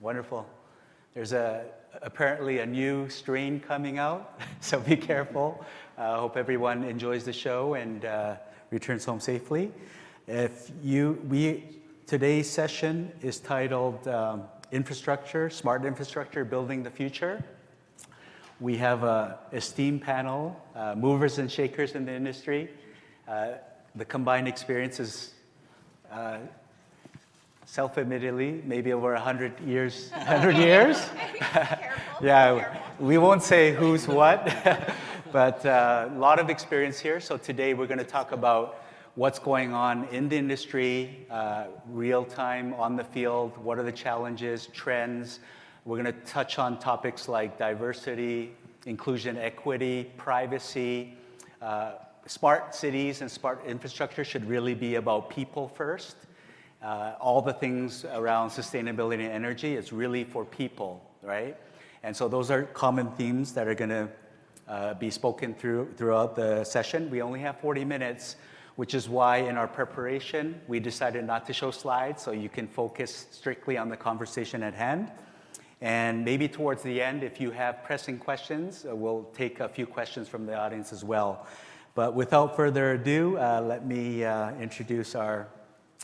wonderful. There's apparently a new strain coming out, so be careful. Hope everyone enjoys the show and returns home safely. Today's session is titled Infrastructure, Smart Infrastructure, Building the Future. We have an esteemed panel, movers and shakers in the industry. The combined experience is self-admittedly, maybe over 100 years. 100 years? Yeah, we won't say who's what, but a lot of experience here. So today we're going to talk about what's going on in the industry, real time on the field, what are the challenges, trends. We're going to touch on topics like diversity, inclusion, equity, privacy. Smart cities and smart infrastructure should really be about people first. All the things around sustainability and energy is really for people, right? And so those are common themes that are going to be spoken throughout the session. We only have 40 minutes, which is why in our preparation, we decided not to show slides so you can focus strictly on the conversation at hand. And maybe towards the end, if you have pressing questions, we'll take a few questions from the audience as well. But without further ado, let me introduce our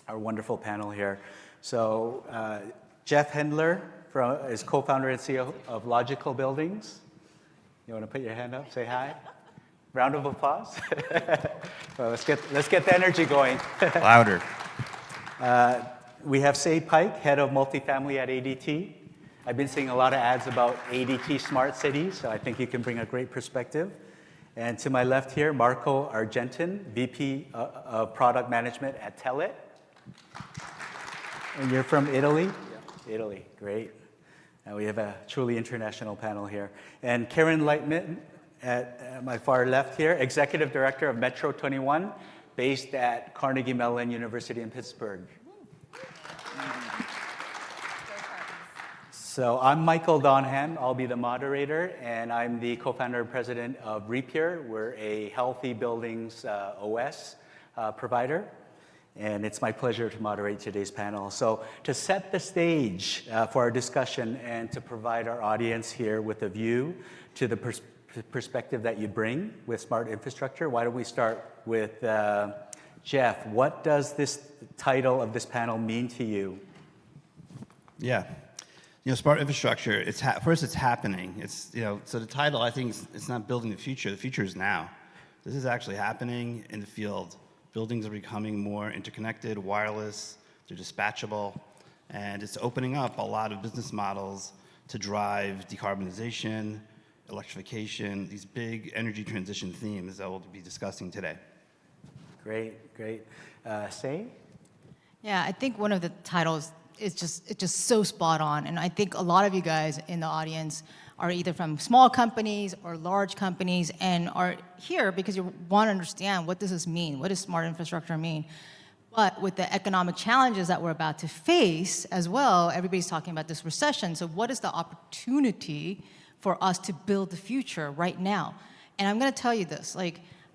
wonderful panel here. So Jeff Hendler is co-founder and CEO of Logical Buildings. You want to put your hand up, say hi? Round of applause. Well, let's get the energy going. Louder. We have Say Pike, head of multifamily at ADT. I've been seeing a lot of ads about ADT smart cities, so I think you can bring a great perspective. And to my left here, Marco Argentin, VP of Product Management at Telit. And you're from Italy? Yeah. Italy, great. And we have a truly international panel here. And Karen Lightman, at my far left here, Executive Director of Metro 21, based at Carnegie Mellon University in Pittsburgh. So I'm Michael Donhan, I'll be the moderator, and I'm the co-founder and president of Repure. We're a healthy buildings OS provider, and it's my pleasure to moderate today's panel. So to set the stage for our discussion and to provide our audience here with a view to the perspective that you bring with smart infrastructure, why don't we start with Jeff? What does this title of this panel mean to you? Yeah. Smart infrastructure, first it's happening. So the title, I think, it's not building the future. The future is now. This is actually happening in the field. Buildings are becoming more interconnected, wireless, they're dispatchable, and it's opening up a lot of business models to drive decarbonization, electrification, these big energy transition themes that we'll be discussing today. Great. Say? Yeah, I think one of the titles is just so spot on. And I think a lot of you guys in the audience are either from small companies or large companies and are here because you want to understand what does this mean? What does smart infrastructure mean? But with the economic challenges that we're about to face as well, everybody's talking about this recession. So what is the opportunity for us to build the future right now? And I'm going to tell you this,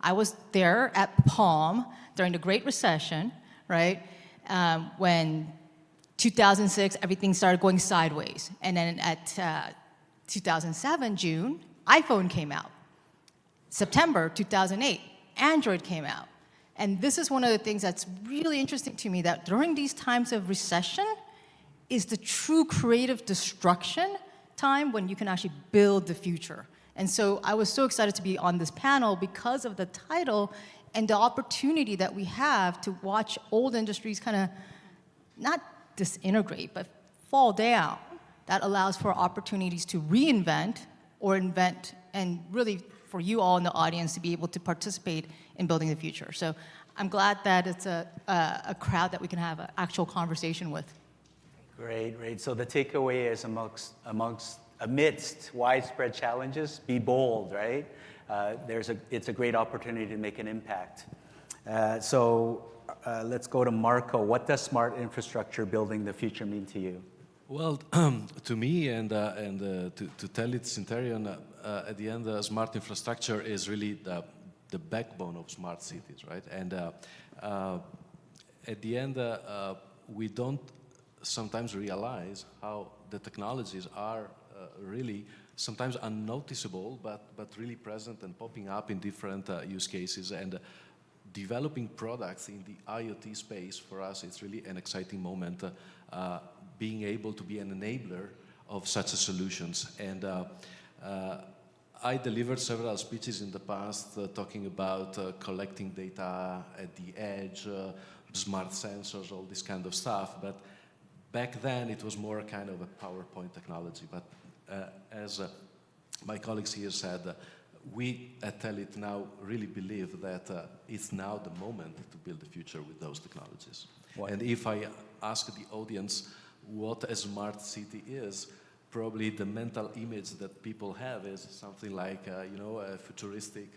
I was there at Palm during the Great Recession, right? When 2006, everything started going sideways. And then at 2007, June, iPhone came out. September 2008, Android came out. And this is one of the things that's really interesting to me, that during these times of recession is the true creative destruction time when you can actually build the future. And so I was so excited to be on this panel because of the title and the opportunity that we have to watch old industries kind of not disintegrate, but fall down. That allows for opportunities to reinvent or invent, and really for you all in the audience to be able to participate in building the future. So I'm glad that it's a crowd that we can have an actual conversation with. Great. So the takeaway is amidst widespread challenges, be bold, right? It's a great opportunity to make an impact. Let's go to Marco. What does smart infrastructure building the future mean to you? Well, to me and to Telit, Cinterion, at the end, smart infrastructure is really the backbone of smart cities, right? And at the end, we don't sometimes realize how the technologies are really sometimes unnoticeable, but really present and popping up in different use cases. And developing products in the IoT space, for us, it's really an exciting moment, being able to be an enabler of such solutions. And I delivered several speeches in the past talking about collecting data at the edge, smart sensors, all this kind of stuff. But back then, it was more kind of a PowerPoint technology. But as my colleagues here said, we at Telit now really believe that it's now the moment to build the future with those technologies. And if I ask the audience what a smart city is, probably the mental image that people have is something like, a futuristic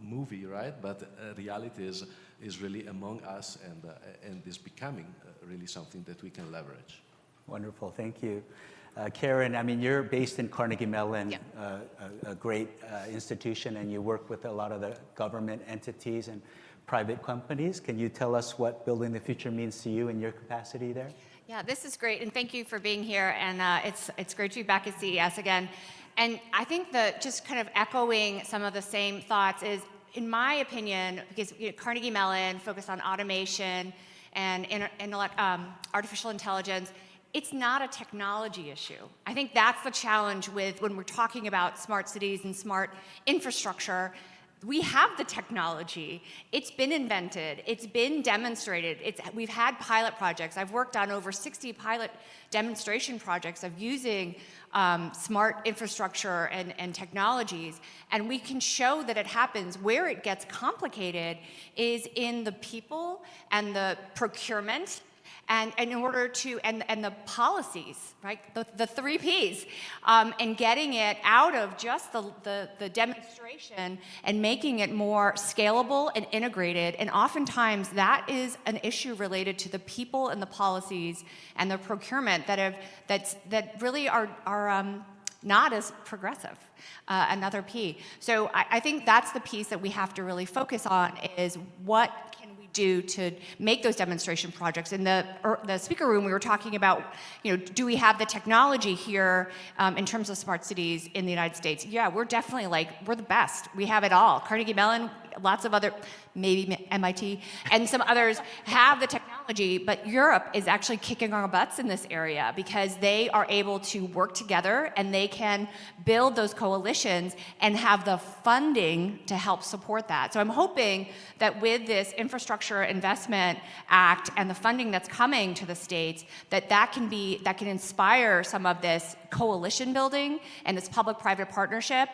movie, right? But reality is really among us and is becoming really something that we can leverage. Wonderful, thank you. Karen, I mean, you're based in Carnegie Mellon, a great institution, and you work with a lot of the government entities and private companies. Can you tell us what building the future means to you in your capacity there? Yeah, this is great, and thank you for being here. And it's great to be back at CES again. And I think that just kind of echoing some of the same thoughts is, in my opinion, because Carnegie Mellon focused on automation and artificial intelligence, it's not a technology issue. I think that's the challenge with when we're talking about smart cities and smart infrastructure. We have the technology. It's been invented. It's been demonstrated. We've had pilot projects. I've worked on over 60 pilot demonstration projects of using smart infrastructure and technologies, and we can show that it happens. Where it gets complicated is in the people and the procurement and in order to, and the policies, right? The 3 Ps, and getting it out of just the demonstration and making it more scalable and integrated. And oftentimes that is an issue related to the people and the policies and the procurement that really are not as progressive, another P. So I think that's the piece that we have to really focus on, is what can we do to make those demonstration projects. In the speaker room, we were talking about, do we have the technology here in terms of smart cities in the United States? Yeah, we're definitely we're the best. We have it all. Carnegie Mellon, lots of other, maybe MIT, and some others have the technology, but Europe is actually kicking our butts in this area because they are able to work together and they can build those coalitions and have the funding to help support that. So I'm hoping that with this Infrastructure Investment Act and the funding that's coming to the states, that can inspire some of this coalition building and this public-private partnership.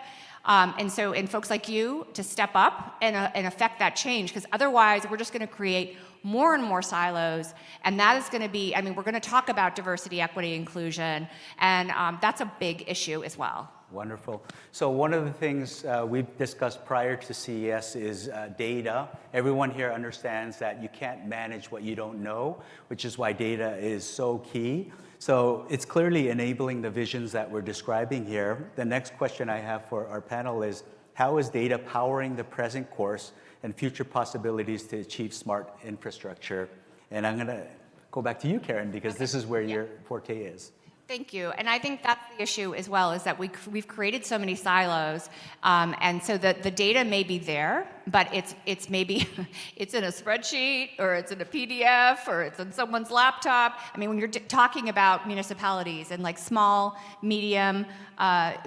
And folks like you to step up and affect that change, because otherwise we're just going to create more and more silos, and that is going to be, we're going to talk about diversity, equity, inclusion, and that's a big issue as well. Wonderful. So one of the things we've discussed prior to CES is data. Everyone here understands that you can't manage what you don't know, which is why data is so key. So it's clearly enabling the visions that we're describing here. The next question I have for our panel is, how is data powering the present course and future possibilities to achieve smart infrastructure? And I'm going to go back to you, Karen, because this is where your forte is. Thank you. And I think that's the issue as well, is that we've created so many silos, and so the data may be there, but it's maybe it's in a spreadsheet, or it's in a PDF, or it's on someone's laptop. When you're talking about municipalities and small, medium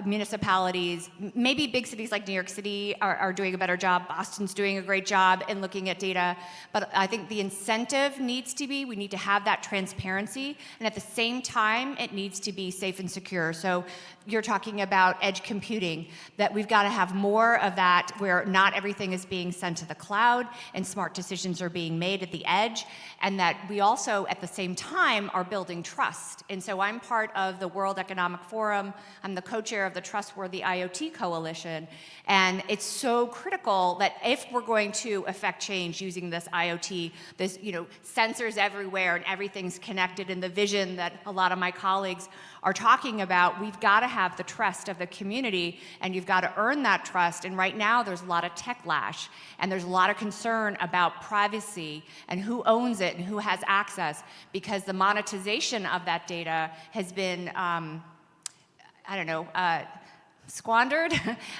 municipalities, maybe big cities like New York City are doing a better job. Boston's doing a great job in looking at data. But I think the incentive needs to be, we need to have that transparency, and at the same time, it needs to be safe and secure. So you're talking about edge computing, that we've got to have more of that, where not everything is being sent to the cloud and smart decisions are being made at the edge, and that we also at the same time are building trust. And so I'm part of the World Economic Forum. I'm the co-chair of the Trustworthy IoT Coalition, and it's so critical that if we're going to affect change using this IoT, this sensors everywhere and everything's connected, and the vision that a lot of my colleagues are talking about, we've got to have the trust of the community, and you've got to earn that trust. And right now there's a lot of techlash. cash. And there's a lot of concern about privacy and who owns it and who has access, because the monetization of that data has been, squandered.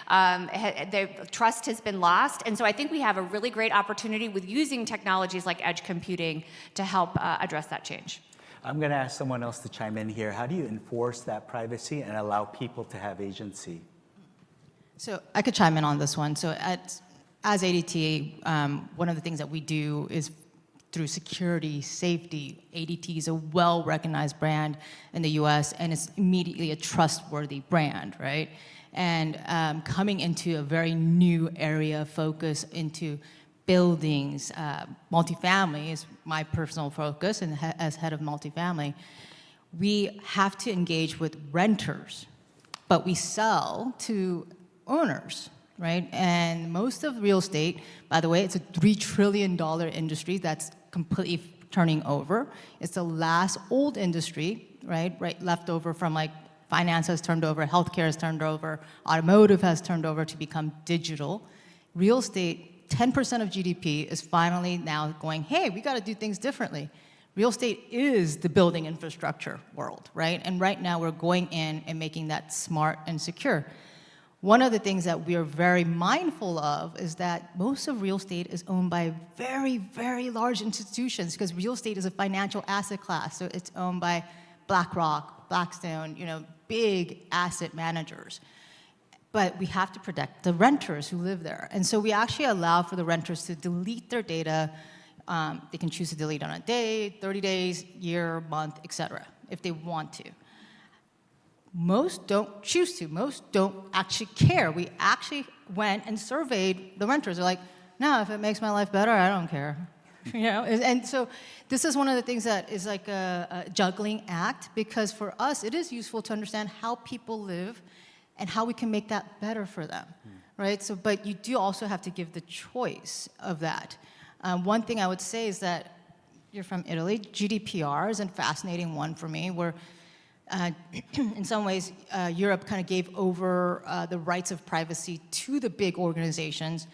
The trust has been lost. And so I think we have a really great opportunity with using technologies like edge computing to help address that change. I'm going to ask someone else to chime in here. How do you enforce that privacy and allow people to have agency? So I could chime in on this one. So as ADT, one of the things that we do is through security, safety. ADT is a well-recognized brand in the US, and it's immediately a trustworthy brand, right? And coming into a very new area of focus into buildings, multifamily is my personal focus, and as head of multifamily, we have to engage with renters, but we sell to owners, right? And most of real estate, by the way, it's a $3 trillion industry that's completely turning over. It's the last old industry, right, left over from like finance has turned over, healthcare has turned over, automotive has turned over to become digital. Real estate, 10% of GDP is finally now going, hey, we got to do things differently. Real estate is the building infrastructure world, right? And right now we're going in and making that smart and secure. One of the things that we are very mindful of is that most of real estate is owned by very, very large institutions, because real estate is a financial asset class. So it's owned by BlackRock, Blackstone, big asset managers. But we have to protect the renters who live there. And so we actually allow for the renters to delete their data. They can choose to delete on a day, 30 days, year, month, et cetera, if they want to. Most don't choose to. Most don't actually care. We actually went and surveyed the renters. They're like, no, if it makes my life better, I don't care. And so this is one of the things that is like a juggling act, because for us, it is useful to understand how people live and how we can make that better for them, right? So, but you do also have to give the choice of that. One thing I would say is that you're from Italy. GDPR is a fascinating one for me, where in some ways, Europe kind of gave over the rights of privacy to the big organizations,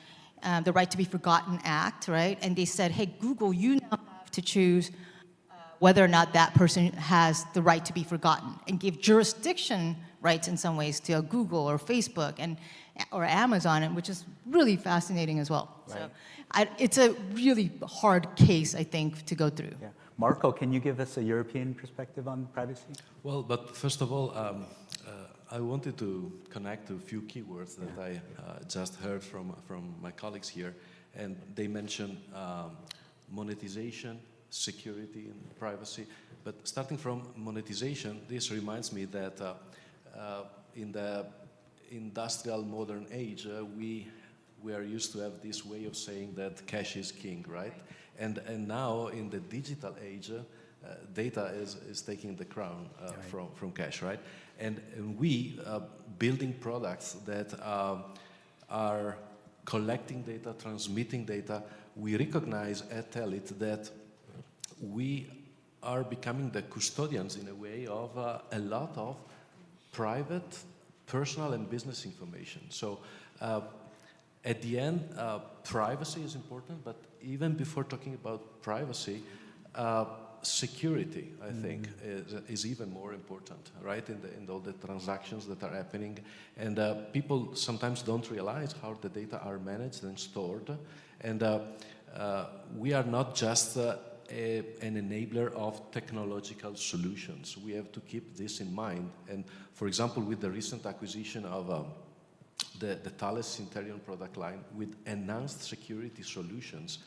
the Right to be Forgotten Act, right? And they said, hey, Google, you now have to choose whether or not that person has the right to be forgotten, and give jurisdiction rights in some ways to Google or Facebook or Amazon, which is really fascinating as well. Right. So it's a really hard case, I think, to go through. Yeah. Marco, can you give us a European perspective on privacy? Well, but first of all, I wanted to connect to a few keywords that I just heard from my colleagues here, and they mentioned monetization, security, and privacy. But starting from monetization, this reminds me that in the industrial modern age, we are used to have this way of saying that cash is king, right? And now in the digital age, data is taking the crown from cash, right? And we building products that are collecting data, transmitting data. We recognize at Telit that we are becoming the custodians in a way of a lot of private, personal, and business information. So at the end, privacy is important, but even before talking about privacy, security, I think, is even more important, right? In all the transactions that are happening, and people sometimes don't realize how the data are managed and stored, and we are not just an enabler of technological solutions. We have to keep this in mind. And for example, with the recent acquisition of the Thales Cinterion product line with enhanced security solutions,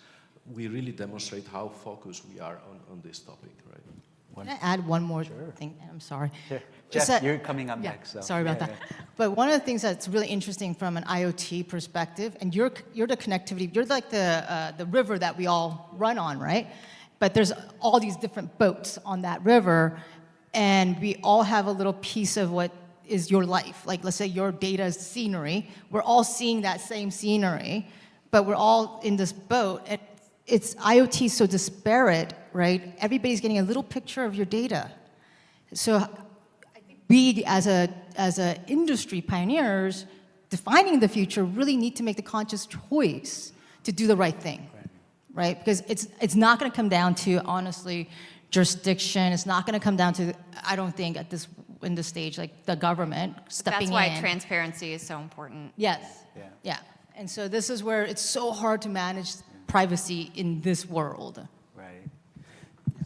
we really demonstrate how focused we are on this topic, right? Can I add one more thing? I'm sorry. Sure. Just Jeff, that, you're coming up next. So. Sorry about that. But one of the things that's really interesting from an IoT perspective, and you're the connectivity, you're like the river that we all run on, right? But there's all these different boats on that river, and we all have a little piece of what is your life. Like, let's say your data is scenery. We're all seeing that same scenery, but we're all in this boat. It's IoT is so disparate, right? Everybody's getting a little picture of your data. So I think we, as a industry pioneers, defining the future really need to make the conscious choice to do the right thing, right? Because it's not going to come down to, honestly, jurisdiction. It's not going to come down to, I don't think, in this stage, like the government stepping in. That's why transparency is so important. Yes. Yeah. And so this is where it's so hard to manage privacy in this world. Right.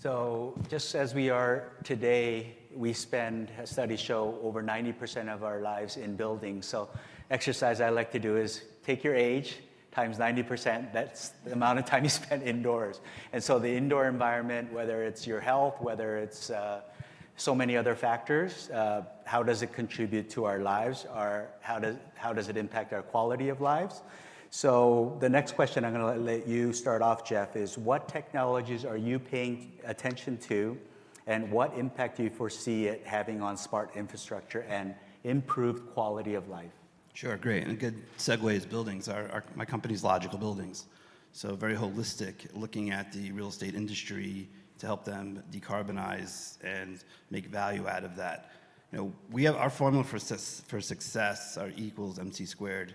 So just as we are today, we spend, studies show, over 90% of our lives in buildings. So exercise I like to do is take your age times 90%. That's the amount of time you spend indoors. And so the indoor environment, whether it's your health, whether it's so many other factors, how does it contribute to our lives? Or how does it impact our quality of lives? So the next question I'm going to let you start off, Jeff, is what technologies are you paying attention to, and what impact do you foresee it having on smart infrastructure and improved quality of life? Sure, great. And a good segue is buildings. My company's Logical Buildings. So very holistic, looking at the real estate industry to help them decarbonize and make value out of that. You know, we have our formula for success, our E equals MC squared,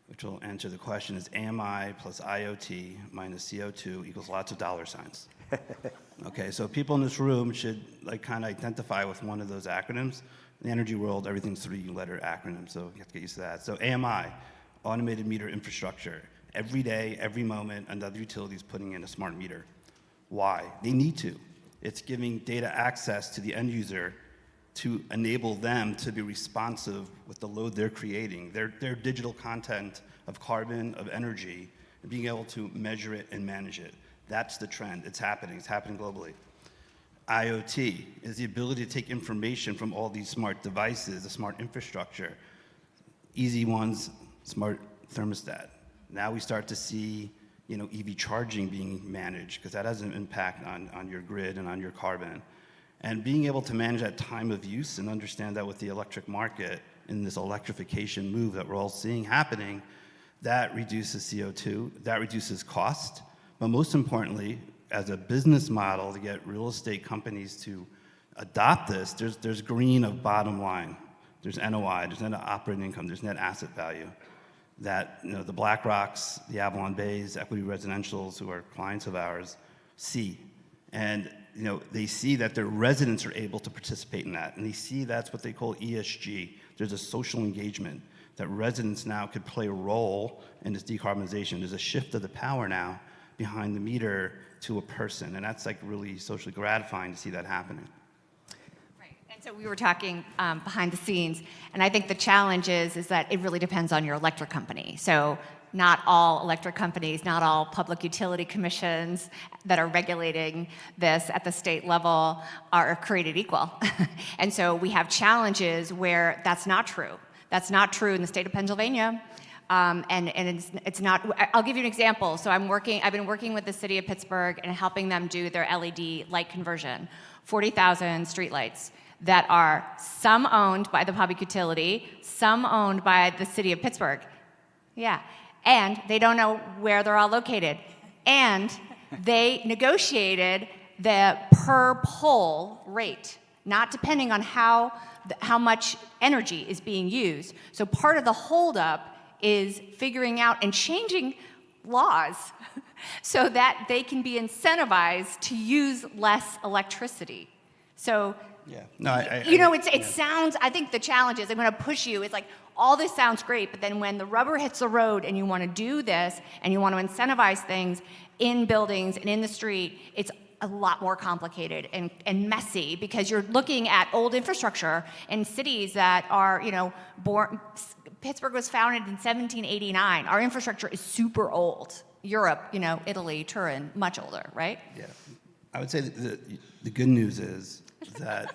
which will answer the question, is AMI plus IoT minus CO2 equals lots of dollar signs. Okay, so people in this room should kind of identify with one of those acronyms. In the energy world, everything's 3-letter acronyms, so you have to get used to that. So AMI, automated meter infrastructure. Every day, every moment, another utility is putting in a smart meter. Why? They need to. It's giving data access to the end user to enable them to be responsive with the load they're creating, their digital content of carbon, of energy, and being able to measure it and manage it. That's the trend. It's happening globally. IoT is the ability to take information from all these smart devices, the smart infrastructure. Easy ones, smart thermostat. Now we start to see EV charging being managed, because that has an impact on your grid and on your carbon. And being able to manage that time of use and understand that with the electric market in this electrification move that we're all seeing happening, that reduces CO2, that reduces cost, but most importantly, as a business model to get real estate companies to adopt this, there's green of bottom line. There's NOI, there's net operating income, there's net asset value that the BlackRocks, the Avalon Bays, Equity Residentials, who are clients of ours, see. And they see that their residents are able to participate in that, and they see that's what they call ESG. There's a social engagement that residents now could play a role in this decarbonization. There's a shift of the power now behind the meter to a person, and that's really socially gratifying to see that happening. Right, and so we were talking behind the scenes, and I think the challenge is that it really depends on your electric company. So not all electric companies, not all public utility commissions that are regulating this at the state level are created equal. And so we have challenges where that's not true. That's not true in the state of Pennsylvania. And it's not. I'll give you an example. So I've been working with the city of Pittsburgh and helping them do their LED light conversion. 40,000 streetlights that are some owned by the public utility, some owned by the city of Pittsburgh. Yeah. And they don't know where they're all located. And they negotiated the per pole rate, not depending on how much energy is being used. So part of the holdup is figuring out and changing laws so that they can be incentivized to use less electricity. So, yeah, no, it sounds, I think the challenge is, I'm going to push you, it's like, all this sounds great, but then when the rubber hits the road and you want to do this and you want to incentivize things in buildings and in the street, it's a lot more complicated and messy, because you're looking at old infrastructure in cities that are, born. Pittsburgh was founded in 1789. Our infrastructure is super old. Europe, Italy, Turin, much older, right? Yeah, I would say that the good news is that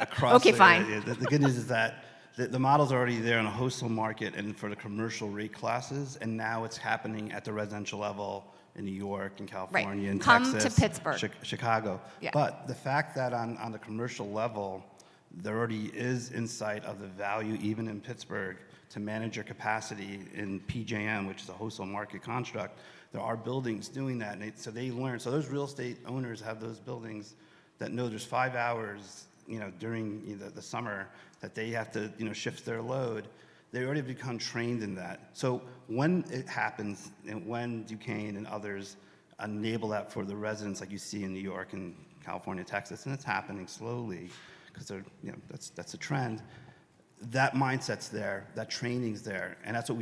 across. Okay, fine. The good news is that the model's already there in a wholesale market and for the commercial rate classes, and now it's happening at the residential level in New York and California and Come Texas, to Pittsburgh. Chicago. Yeah. But the fact that on the commercial level, there already is insight of the value, even in Pittsburgh, to manage your capacity in PJM, which is a wholesale market construct. There are buildings doing that, and so they learn. So those real estate owners have those buildings that know there's 5 hours, during the summer that they have to, shift their load. They already become trained in that. So when it happens, and when Duquesne and others enable that for the residents, like you see in New York and California, Texas, and it's happening slowly, because that's a trend. That mindset's there, that training's there, and that's what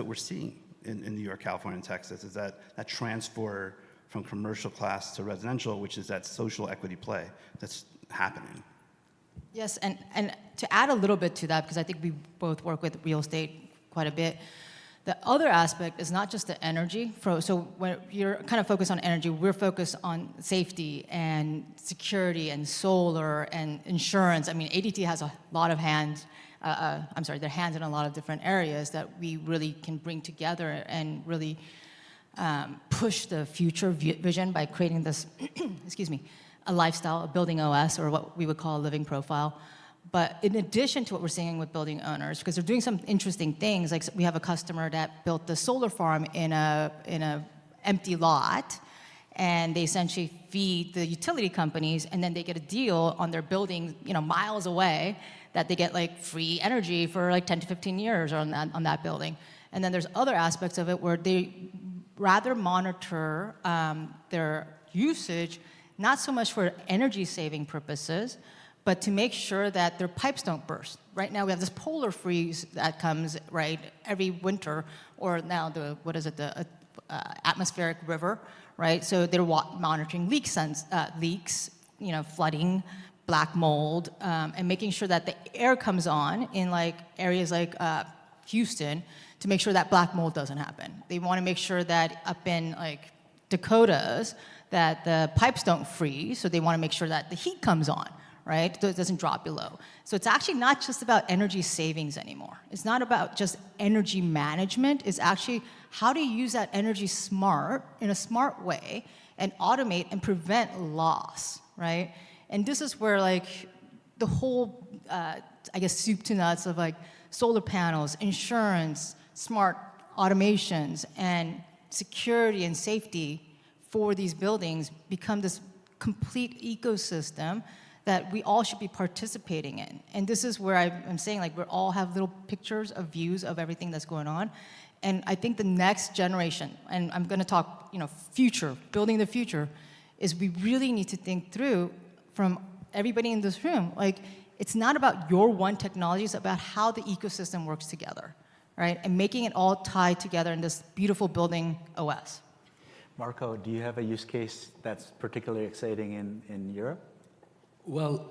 we're seeing in New York, California, and Texas, is that transfer from commercial class to residential, which is that social equity play that's happening. Yes, and to add a little bit to that, because I think we both work with real estate quite a bit, the other aspect is not just the energy. So when you're kind of focused on energy, we're focused on safety and security and solar and insurance. I mean, ADT has a lot of hands, their hands in a lot of different areas that we really can bring together and really push the future vision by creating this, excuse me, a lifestyle, a building OS, or what we would call a living profile. But in addition to what we're seeing with building owners, because they're doing some interesting things, like we have a customer that built the solar farm in a empty lot, and they essentially feed the utility companies, and then they get a deal on their building, miles away, that they get like free energy for like 10 to 15 years on that building. And then there's other aspects of it where they rather monitor their usage, not so much for energy saving purposes, but to make sure that their pipes don't burst. Right now we have this polar freeze that comes every winter, or now the atmospheric river, right? So they're monitoring leaks, flooding, black mold, and making sure that the air comes on in like areas like Houston to make sure that black mold doesn't happen. They want to make sure that up in like Dakotas that the pipes don't freeze, so they want to make sure that the heat comes on, right? So it doesn't drop below. So it's actually not just about energy savings anymore. It's not about just energy management. It's actually how to use that energy in a smart way and automate and prevent loss, right? And this is where like the whole, soup to nuts of like solar panels, insurance, smart automations, and security and safety for these buildings become this complete ecosystem that we all should be participating in. And this is where I'm saying, like, we all have little pictures of views of everything that's going on. And I think the next generation, and I'm gonna talk, future, building the future, is we really need to think through from everybody in this room, like, it's not about your one technology, it's about how the ecosystem works together, right? And making it all tied together in this beautiful building OS. Marco, do you have a use case that's particularly exciting in Europe? Well,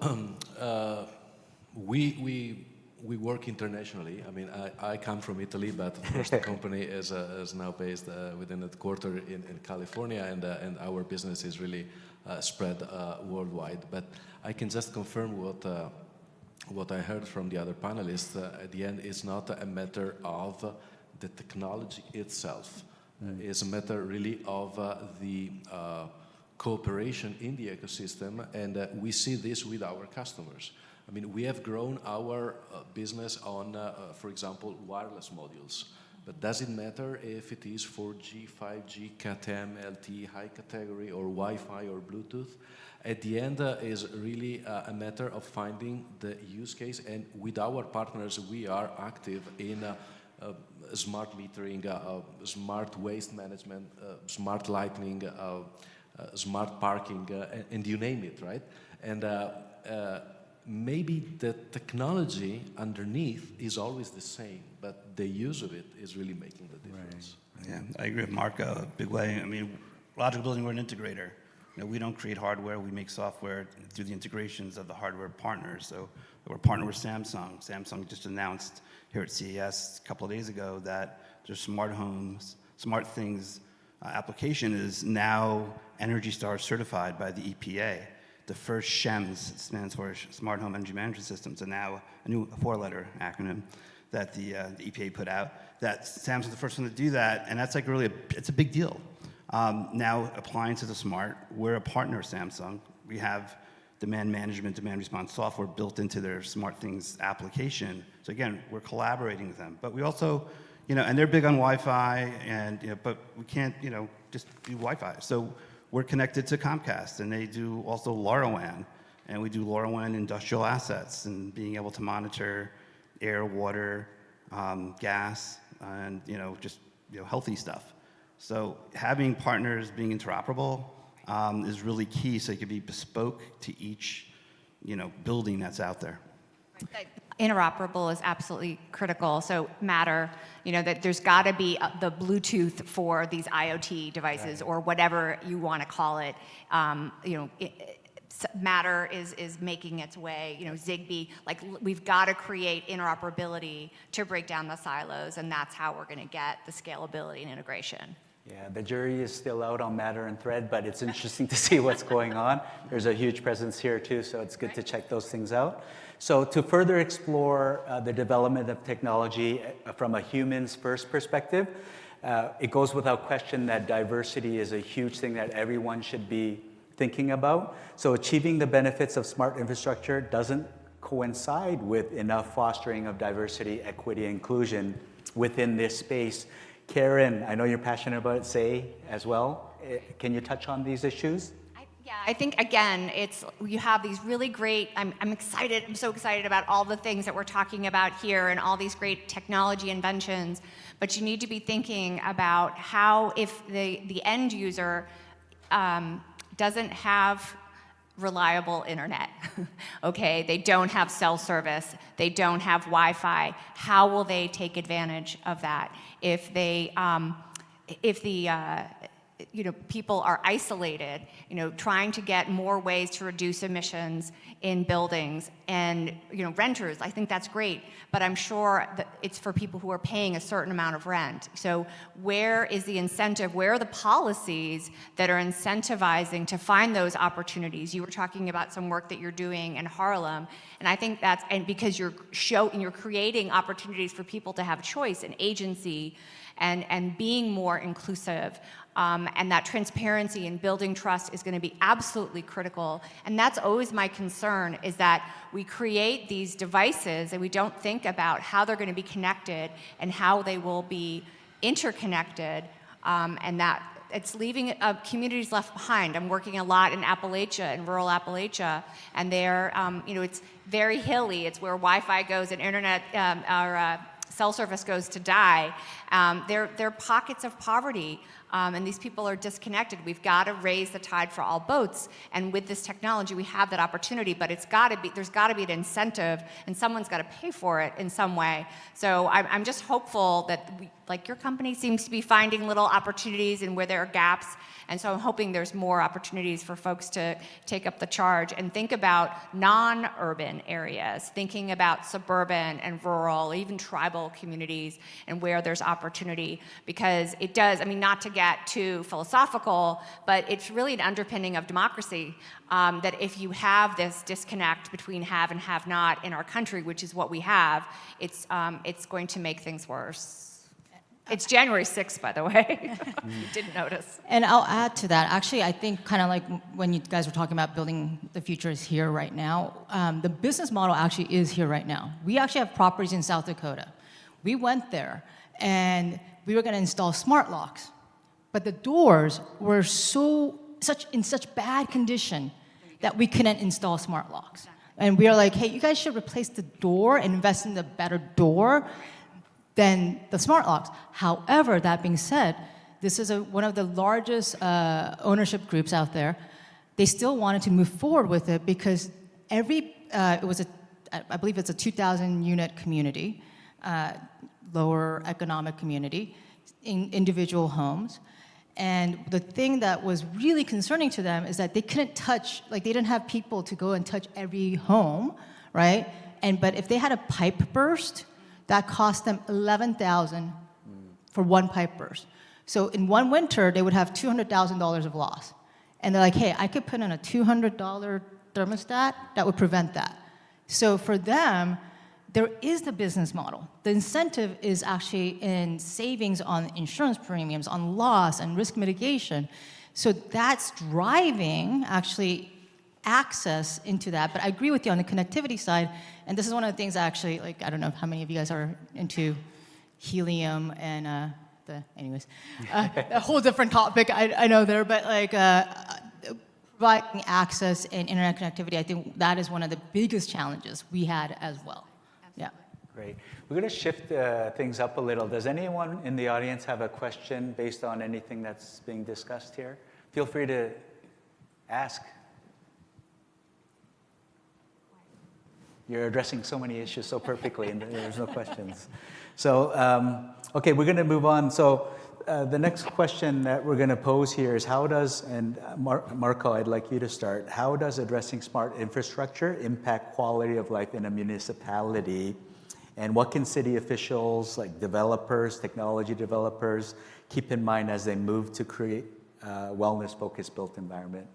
we work internationally. I mean, I come from Italy, but of course the company is now based within the quarter in California, and our business is really spread worldwide. But I can just confirm what I heard from the other panelists. At the end, it's not a matter of the technology itself. It's a matter really of the cooperation in the ecosystem, and we see this with our customers. I mean, we have grown our business on, for example, wireless modules. But does it matter if it is 4G, 5G, Cat-M, LTE, high category, or Wi-Fi or Bluetooth? At the end, is really a matter of finding the use case. And with our partners, we are active in smart metering, smart waste management, smart lighting, smart parking, and you name it, right? And maybe the technology underneath is always the same, but the use of it is really making the difference. Right. Yeah, I agree with Marco, a big way. I mean, Logical Building, we're an integrator. We don't create hardware, we make software through the integrations of the hardware partners. So we're partnered with Samsung. Samsung just announced here at CES a couple of days ago that their smart homes, smart things application is now Energy Star certified by the EPA. The first SHEMS, stands for Smart Home Energy Management Systems, and now a new four-letter acronym that the EPA put out. That Samsung's the first one to do that, and that's like really it's a big deal. Now appliances are smart. We're a partner of Samsung. We have demand management, demand response software built into their smart things application. So again, we're collaborating with them. But we also, and they're big on Wi-Fi, and but we can't, just do Wi-Fi. So we're connected to Comcast, and they do also LoRaWAN, and we do LoRaWAN industrial assets and being able to monitor air, water, gas, and just healthy stuff. So having partners being interoperable is really key. So it could be bespoke to each building that's out there. Interoperable is absolutely critical. So Matter, that there's got to be the Bluetooth for these IoT devices, or whatever you want to call it. Matter is making its way. Zigbee. We've got to create interoperability to break down the silos, and that's how we're going to get the scalability and integration. Yeah, the jury is still out on Matter and Thread, but it's interesting to see what's going on. There's a huge presence here too, so it's good to check those things out. So to further explore the development of technology from a humans first perspective, it goes without question that diversity is a huge thing that everyone should be thinking about. So achieving the benefits of smart infrastructure doesn't coincide with enough fostering of diversity, equity, inclusion within this space. Karen, I know you're passionate about SAY as well. Can you touch on these issues? I think, again, you have these really great, I'm excited, I'm so excited about all the things that we're talking about here and all these great technology inventions, but you need to be thinking about how, if the end user doesn't have reliable internet, okay, they don't have cell service, they don't have Wi-Fi, how will they take advantage of that? If people are isolated, trying to get more ways to reduce emissions in buildings, and renters, I think that's great, but I'm sure that it's for people who are paying a certain amount of rent. So where is the incentive? Where are the policies that are incentivizing to find those opportunities? You were talking about some work that you're doing in Harlem, and I think and because you're creating opportunities for people to have choice and agency, and being more inclusive. And that transparency and building trust is going to be absolutely critical. And that's always my concern, is that we create these devices and we don't think about how they're going to be connected and how they will be interconnected, and that it's leaving communities left behind. I'm working a lot in Appalachia, in rural Appalachia, and there, it's very hilly. It's where Wi-Fi goes and internet, cell service goes to die. They're pockets of poverty, and these people are disconnected. We've got to raise the tide for all boats, and with this technology, we have that opportunity. But there's got to be an incentive, and someone's got to pay for it in some way. So I'm just hopeful that your company seems to be finding little opportunities and where there are gaps. And so I'm hoping there's more opportunities for folks to take up the charge and think about non-urban areas, thinking about suburban and rural, even tribal communities, and where there's opportunity. Because it does, not to get too philosophical, but it's really an underpinning of democracy, that if you have this disconnect between have and have not in our country, which is what we have, it's going to make things worse. It's January 6th, by the way. You didn't notice. And I'll add to that. Actually, I think kind of like when you guys were talking about building the future is here right now, the business model actually is here right now. We actually have properties in South Dakota. We went there, and we were going to install smart locks, but the doors were in such bad condition that we couldn't install smart locks. And we were like, hey, you guys should replace the door and invest in a better door than the smart locks. However, that being said, this is one of the largest ownership groups out there. They still wanted to move forward with it because I believe it's a 2,000 unit community, lower economic community, in individual homes. And the thing that was really concerning to them is that they couldn't touch, they didn't have people to go and touch every home, right? But if they had a pipe burst, that cost them $11,000 for one pipe burst. So in one winter, they would have $200,000 of loss. And they're like, hey, I could put in a $200 thermostat that would prevent that. So for them, there is the business model. The incentive is actually in savings on insurance premiums, on loss and risk mitigation. So that's driving actually access into that. But I agree with you on the connectivity side. And this is one of the things actually, I don't know how many of you guys are into helium and anyways, a whole different topic I know there, but providing access and internet connectivity, I think that is one of the biggest challenges we had as well. Yeah. Great. We're going to shift things up a little. Does anyone in the audience have a question based on anything that's being discussed here? Feel free to ask. You're addressing so many issues so perfectly, and there's no questions. So, okay, we're going to move on. So, the next question that we're going to pose here is how does, and Marco, I'd like you to start, how does addressing smart infrastructure impact quality of life in a municipality? And what can city officials, like developers, technology developers, keep in mind as they move to create a wellness-focused built environment?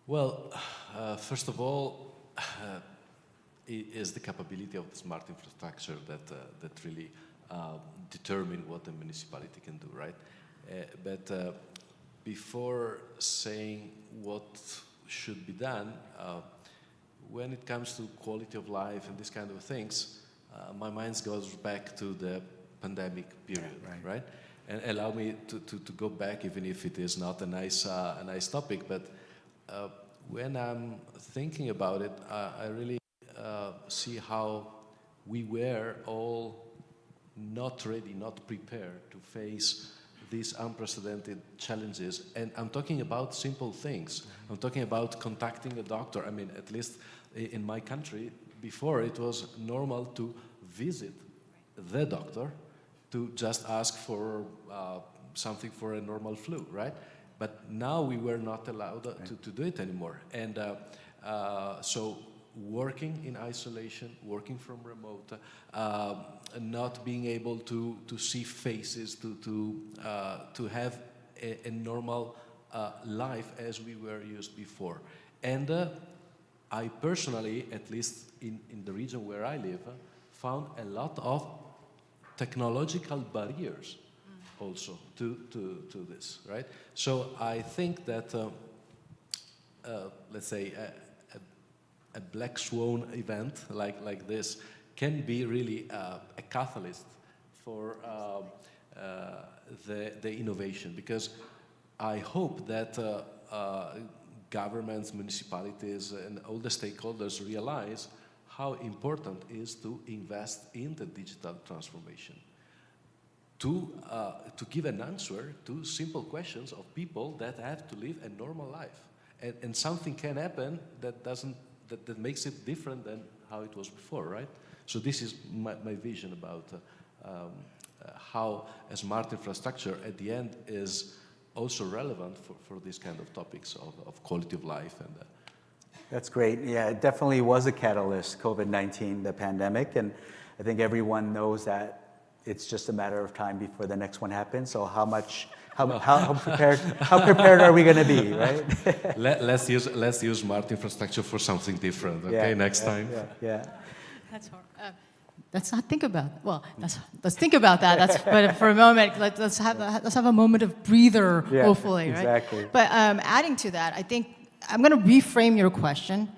Well, first of all, it is the capability of the smart infrastructure that really determine what the municipality can do, right? But before saying what should be done, when it comes to quality of life and these kind of things, my mind goes back to the pandemic period, right? And allow me to go back, even if it is not a nice topic, but when I'm thinking about it, I really see how we were all not ready, not prepared to face these unprecedented challenges. And I'm talking about simple things. I'm talking about contacting a doctor. I mean, at least in my country, before it was normal to visit the doctor to just ask for something for a normal flu, right? But now we were not allowed to do it anymore. And so working in isolation, working from remote, not being able to see faces, to have a normal life as we were used before. And I personally, at least in the region where I live, found a lot of technological barriers also to this, right? So I think that, let's say, a black swan event like this can be really a catalyst for the innovation, because I hope that governments, municipalities, and all the stakeholders realize how important it is to invest in the digital transformation, to give an answer to simple questions of people that have to live a normal life. And something can happen that makes it different than how it was before, right? So this is my vision about how a smart infrastructure at the end is also relevant for these kind of topics of quality of life. And That's great. Yeah, it definitely was a catalyst, COVID-19, the pandemic, and I think everyone knows that it's just a matter of time before the next one happens. So how prepared are we going to be, right? let's use smart infrastructure for something different. Okay, next time. Yeah. That's hard. Let's not think about. Well, let's think about that. But for a moment, let's have a moment of breather. Yeah, hopefully, right? exactly. But adding to that, I think I'm going to reframe your question,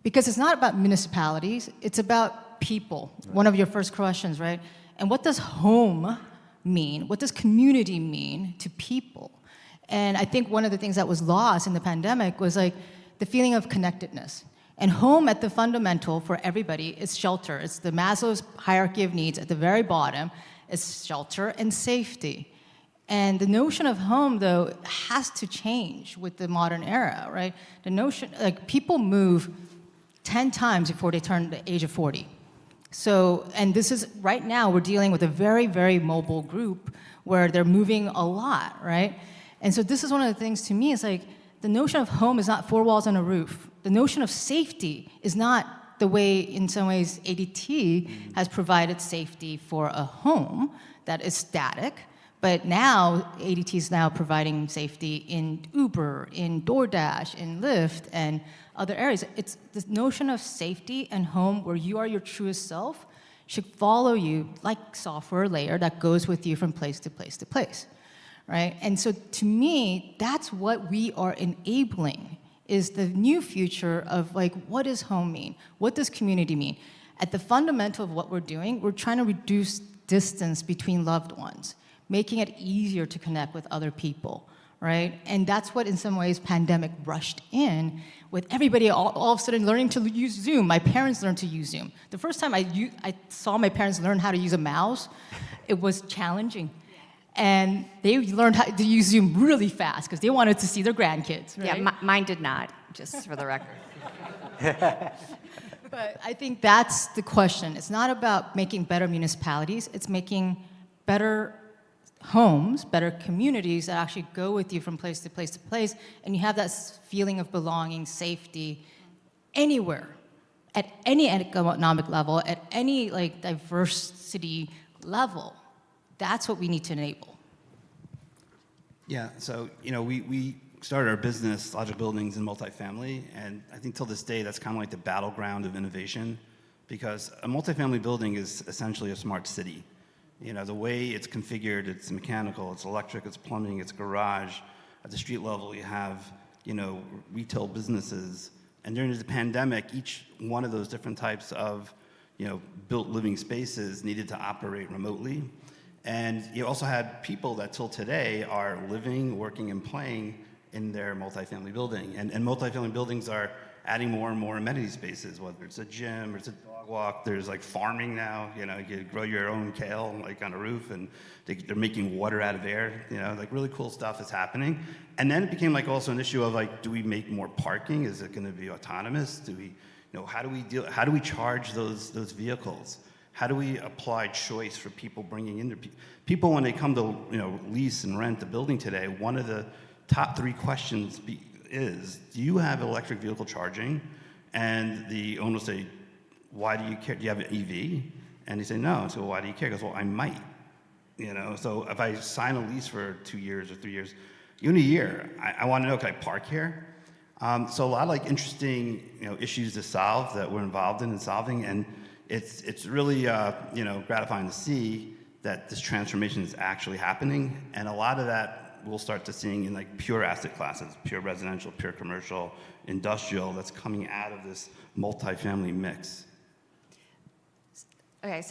because it's not about municipalities. It's about people. Right. One of your first questions, right? And what does home mean? What does community mean to people? And I think one of the things that was lost in the pandemic was like the feeling of connectedness. And home at the fundamental for everybody is shelter. It's the Maslow's hierarchy of needs at the very bottom is shelter and safety. And the notion of home, though, has to change with the modern era, right? The notion, like, people move 10 times before they turn the age of 40. So, and this is, right now, we're dealing with a very, very mobile group where they're moving a lot, right? And so this is one of the things, to me, is like, the notion of home is not 4 walls and a roof. The notion of safety is not the way, in some ways, ADT has provided safety for a home that is static. But now, ADT is now providing safety in Uber, in DoorDash, in Lyft, and other areas. It's this notion of safety and home where you are your truest self should follow you like software layer that goes with you from place to place to place, right? And so to me, that's what we are enabling, is the new future of, like, what does home mean? What does community mean? At the fundamental of what we're doing, we're trying to reduce distance between loved ones, making it easier to connect with other people, right? And that's what, in some ways, pandemic rushed in, with everybody all of a sudden learning to use Zoom. My parents learned to use Zoom. The first time I saw my parents learn how to use a mouse, it was challenging. And they learned how to use Zoom really fast because they wanted to see their grandkids, right? Yeah, mine did not, just for the record. But I think that's the question. It's not about making better municipalities, it's making better homes, better communities that actually go with you from place to place to place, and you have that feeling of belonging, safety, anywhere, at any economic level, at any like diversity level. That's what we need to enable. Yeah, so we started our business, Logic Buildings, in multifamily, and I think till this day that's kind of like the battleground of innovation, because a multifamily building is essentially a smart city. The way it's configured, it's mechanical, it's electric, it's plumbing, it's garage. At the street level, you have retail businesses, and during the pandemic, each one of those different types of built living spaces needed to operate remotely. And you also had people that till today are living, working, and playing in their multifamily building. And multifamily buildings are adding more and more amenity spaces, whether it's a gym or it's a dog walk. There's like farming now, you can grow your own kale like on a roof, and they're making water out of air, like really cool stuff is happening. And then it became like also an issue of like, do we make more parking? Is it gonna be autonomous? Do we, how do we charge those vehicles? How do we apply choice for people bringing in their people when they come to lease and rent the building today? One of the top 3 questions is, do you have electric vehicle charging? And the owner will say, why do you care? Do you have an EV? And they say, no. So why do you care? He goes, well, I might. So if I sign a lease for 2 years or 3 years, in a year, I want to know, can I park here? So a lot of like interesting issues to solve that we're involved in and solving, and it's really gratifying to see that this transformation is actually happening, and a lot of that we'll start to seeing in like pure asset classes, pure residential, pure commercial, industrial, that's coming out of this multifamily mix. Okay,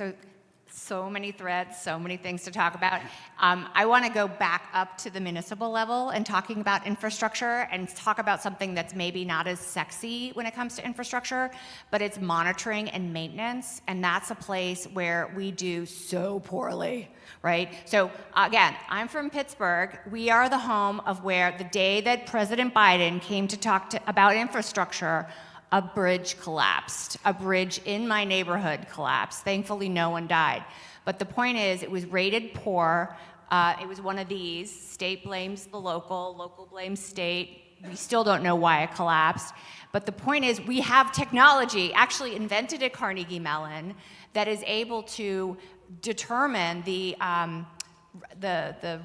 so many threads, so many things to talk about. I want to go back up to the municipal level and talking about infrastructure and talk about something that's maybe not as sexy when it comes to infrastructure, but it's monitoring and maintenance, and that's a place where we do so poorly, right? So again, I'm from Pittsburgh. We are the home of where the day that President Biden came to talk about infrastructure, a bridge collapsed. A bridge in my neighborhood collapsed. Thankfully, no one died. But the point is, it was rated poor. It was one of these. State blames the local, local blames state. We still don't know why it collapsed. But the point is, we have technology, actually invented at Carnegie Mellon, that is able to determine the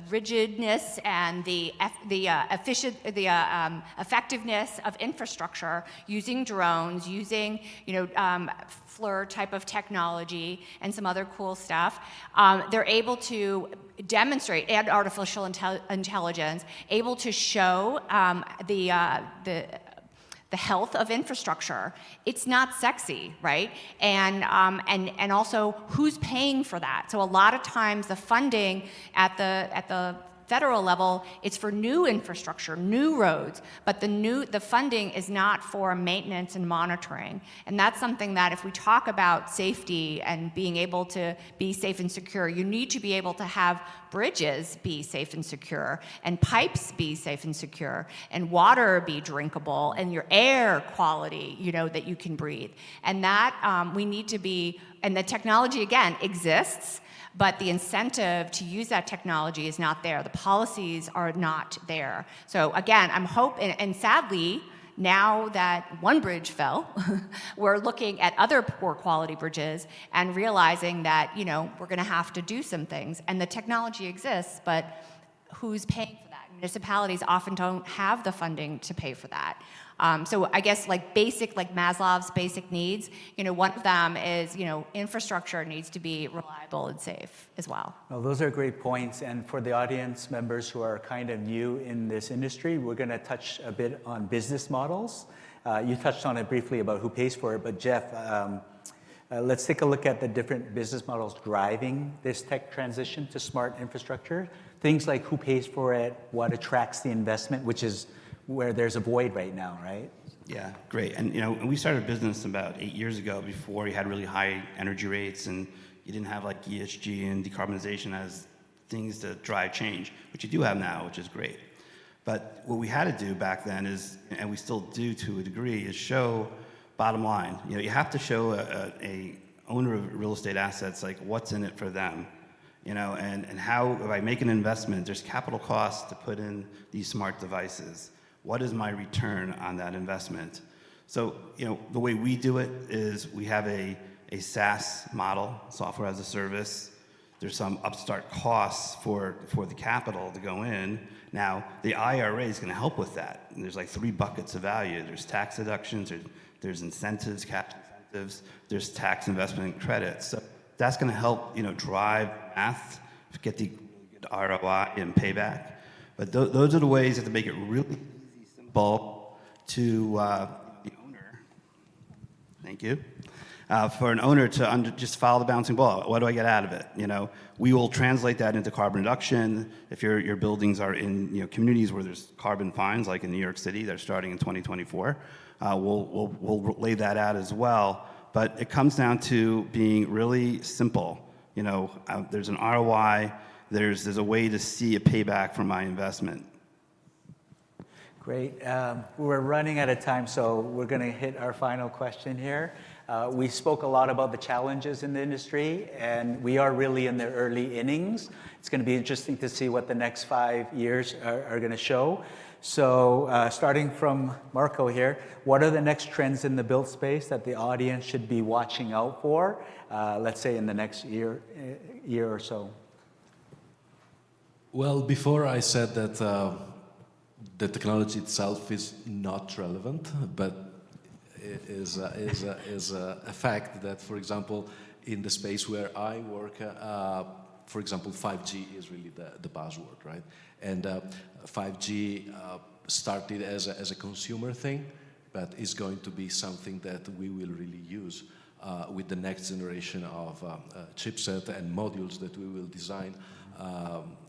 rigidness and the effectiveness of infrastructure using drones, using FLIR type of technology and some other cool stuff. They're able to demonstrate, and artificial intelligence, able to show the health of infrastructure. It's not sexy, right? And also, who's paying for that? So a lot of times the funding at the federal level, it's for new infrastructure, new roads, but the funding is not for maintenance and monitoring. And that's something that if we talk about safety and being able to be safe and secure, you need to be able to have bridges be safe and secure, and pipes be safe and secure, and water be drinkable, and your air quality, that you can breathe. And that we need to be, and the technology, again, exists, but the incentive to use that technology is not there. The policies are not there. So again, I'm hoping, and sadly, now that one bridge fell, we're looking at other poor quality bridges and realizing that, we're gonna have to do some things. And the technology exists, but who's paying for that? Municipalities often don't have the funding to pay for that. So I guess like Maslow's basic needs, one of them is, infrastructure needs to be reliable and safe as well. Well, those are great points. And for the audience members who are kind of new in this industry, we're going to touch a bit on business models. You touched on it briefly about who pays for it, but Jeff, let's take a look at the different business models driving this tech transition to smart infrastructure. things like who pays for it, what attracts the investment, which is where there's a void right now, right? Yeah, great. And we started a business about 8 years ago before you had really high energy rates and you didn't have like ESG and decarbonization as things to drive change, which you do have now, which is great. But what we had to do back then is, and we still do to a degree, is show bottom line. You have to show a owner of real estate assets like what's in it for them, and how if I make an investment, there's capital costs to put in these smart devices. What is my return on that investment? So, the way we do it is we have a SaaS model, software as a service. There's some upstart costs for the capital to go in. Now, the IRA is going to help with that. And there's like 3 buckets of value. There's tax deductions, there's incentives, capped incentives, there's tax investment credits. So that's going to help, drive math, get the good ROI and payback. But those are the ways to make it really simple to the owner. Thank you. For an owner to just follow the bouncing ball. What do I get out of it? We will translate that into carbon reduction. If your buildings are in communities where there's carbon fines, like in New York City, they're starting in 2024. We'll lay that out as well. But it comes down to being really simple. There's an ROI. There's a way to see a payback from my investment. Great. We're running out of time, so we're going to hit our final question here. We spoke a lot about the challenges in the industry, and we are really in the early innings. It's going to be interesting to see what the next 5 years are going to show. So starting from Marco here, what are the next trends in the built space that the audience should be watching out for, let's say in the next year or so? Well, before I said that the technology itself is not relevant, but is a fact that, for example, in the space where I work, for example, 5G is really the buzzword, right? And 5G started as a consumer thing, but is going to be something that we will really use with the next generation of chipset and modules that we will design.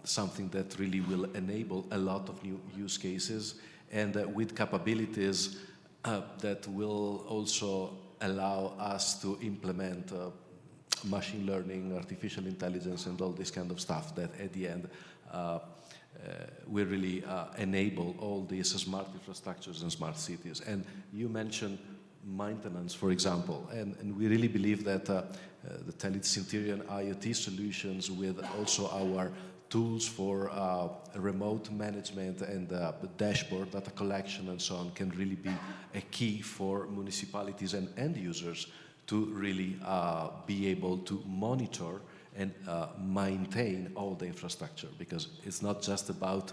Something that really will enable a lot of new use cases and with capabilities that will also allow us to implement machine learning, artificial intelligence, and all this kind of stuff that at the end will really enable all these smart infrastructures and smart cities. And you mentioned maintenance, for example, and we really believe that the Telit Cinterion IoT solutions with also our tools for remote management and dashboard data collection and so on can really be a key for municipalities and end users to really be able to monitor and maintain all the infrastructure, because it's not just about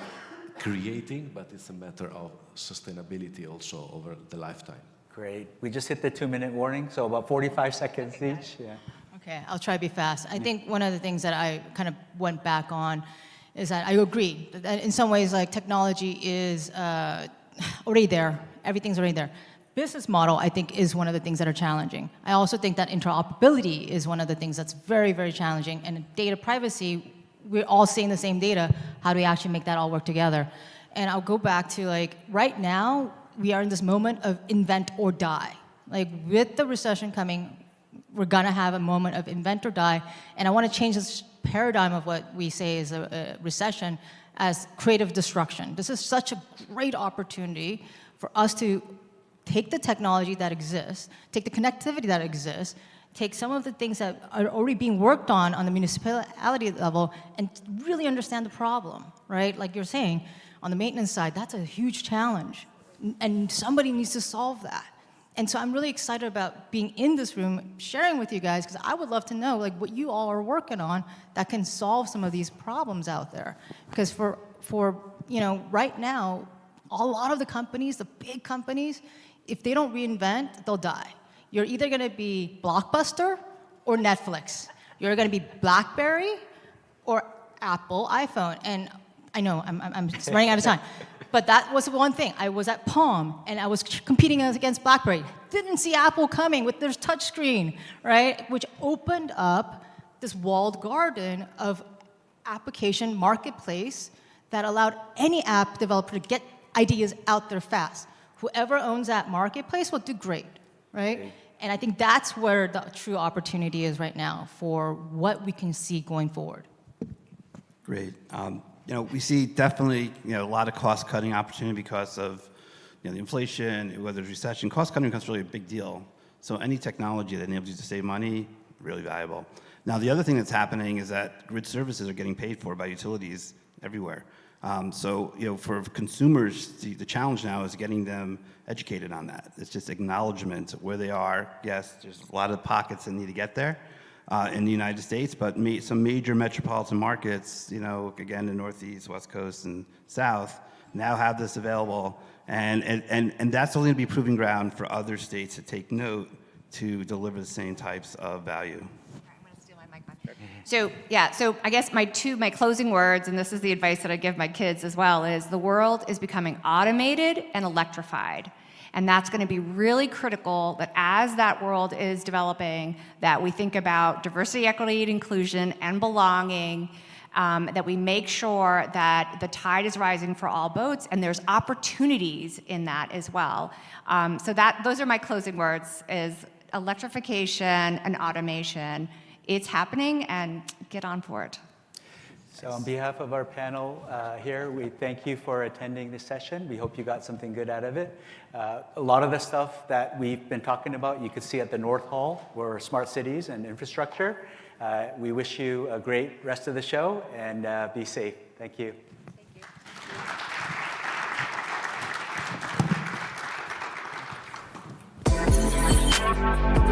creating, but it's a matter of sustainability also over the lifetime. Great. We just hit the 2-minute warning, so about 45 seconds each. Yeah. Okay, I'll try to be fast. I think one of the things that I kind of went back on is that I agree that in some ways, like, technology is already there. Everything's already there. Business model, I think, is one of the things that are challenging. I also think that interoperability is one of the things that's very, very challenging. And data privacy, we're all seeing the same data. How do we actually make that all work together? And I'll go back to, like, right now, we are in this moment of invent or die. Like, with the recession coming, we're gonna have a moment of invent or die. And I wanna change this paradigm of what we say is a recession as creative destruction. This is such a great opportunity for us to take the technology that exists, take the connectivity that exists, take some of the things that are already being worked on the municipality level, and really understand the problem, right? Like you're saying, on the maintenance side, that's a huge challenge. And somebody needs to solve that. And so I'm really excited about being in this room, sharing with you guys, because I would love to know, like, what you all are working on that can solve some of these problems out there. Because for right now, a lot of the companies, the big companies, if they don't reinvent, they'll die. You're either going to be Blockbuster or Netflix. You're going to be BlackBerry or Apple iPhone. And I know I'm just running out of time. But that was one thing. I was at Palm, and I was competing against BlackBerry. Didn't see Apple coming with their touchscreen, right? Which opened up this walled garden of application marketplace that allowed any app developer to get ideas out there fast. Whoever owns that marketplace will do great, right? Great. And I think that's where the true opportunity is right now for what we can see going forward. Great. We see definitely, a lot of cost-cutting opportunity because of, the inflation, whether it's recession. Cost-cutting becomes really a big deal. So any technology that enables you to save money, really valuable. Now, the other thing that's happening is that grid services are getting paid for by utilities everywhere. For consumers, the challenge now is getting them educated on that. It's just acknowledgement of where they are. Yes, there's a lot of pockets that need to get there in the United States, but some major metropolitan markets, again, the Northeast, West Coast, and South, now have this available. And that's only going to be proving ground for other states to take note to deliver the same types of value. I'm going to steal my mic back. So I guess my closing words, and this is the advice that I give my kids as well, is the world is becoming automated and electrified. And that's going to be really critical that as that world is developing, that we think about diversity, equity, and inclusion, and belonging, that we make sure that the tide is rising for all boats, and there's opportunities in that as well. Those are my closing words, is electrification and automation. It's happening, and get on for it. So on behalf of our panel here, we thank you for attending this session. We hope you got something good out of it. A lot of the stuff that we've been talking about, you can see at the North Hall, where smart cities and infrastructure. We wish you a great rest of the show, and be safe. Thank you. Thank you.